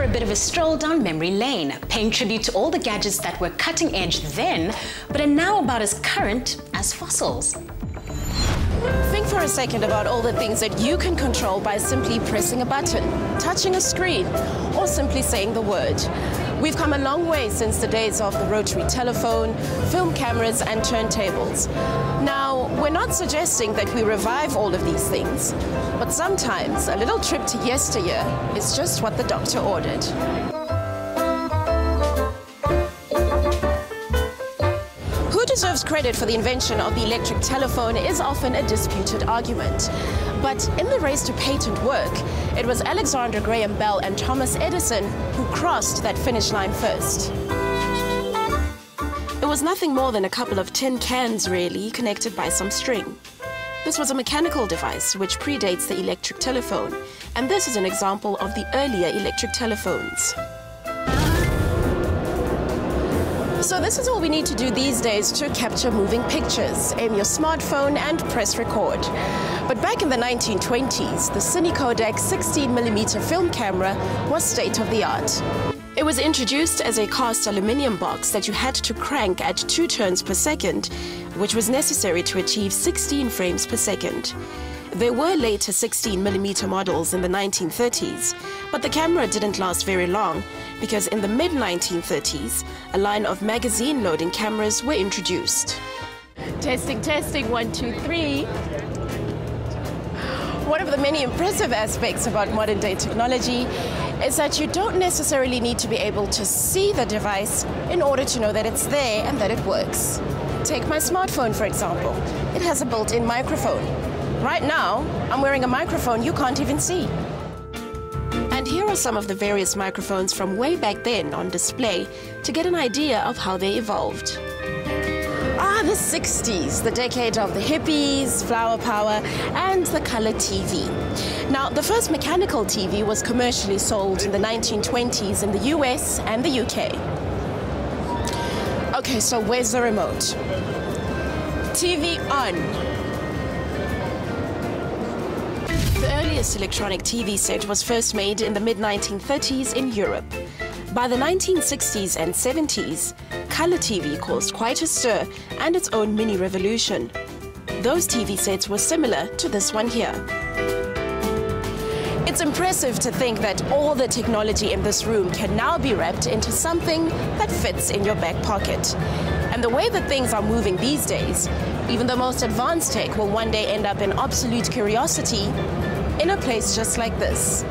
a bit of a stroll down memory lane, paying tribute to all the gadgets that were cutting edge then, but are now about as current as fossils. Think for a second about all the things that you can control by simply pressing a button, touching a screen, or simply saying the word. We've come a long way since the days of the rotary telephone, film cameras, and turntables. Now, we're not suggesting that we revive all of these things, but sometimes a little trip to yesteryear is just what the doctor ordered. Who deserves credit for the invention of the electric telephone is often a disputed argument. But in the race to patent work, it was Alexander Graham Bell and Thomas Edison who crossed that finish line first. It was nothing more than a couple of tin cans, really, connected by some string. This was a mechanical device which predates the electric telephone, and this is an example of the earlier electric telephones. So this is all we need to do these days to capture moving pictures. Aim your smartphone and press record. But back in the 1920s, the Cine Kodak 16mm film camera was state-of-the-art. It was introduced as a cast aluminium box that you had to crank at 2 turns per second, which was necessary to achieve 16 frames per second. There were later 16mm models in the 1930s, but the camera didn't last very long because in the mid-1930s, a line of magazine loading cameras were introduced. Testing, testing, 1, 2, 3. One of the many impressive aspects about modern day technology is that you don't necessarily need to be able to see the device in order to know that it's there and that it works. Take my smartphone, for example. It has a built-in microphone. Right now, I'm wearing a microphone you can't even see. And here are some of the various microphones from way back then on display to get an idea of how they evolved. The 60s, the decade of the hippies, flower power, and the color TV. Now, the first mechanical TV was commercially sold in the 1920s in the US and the UK. Okay, so where's the remote? TV on. The earliest electronic TV set was first made in the mid-1930s in Europe. By the 1960s and 70s, color TV caused quite a stir and its own mini-revolution. Those TV sets were similar to this one here. It's impressive to think that all the technology in this room can now be wrapped into something that fits in your back pocket. And the way that things are moving these days, even the most advanced tech will one day end up in obsolete curiosity in a place just like this.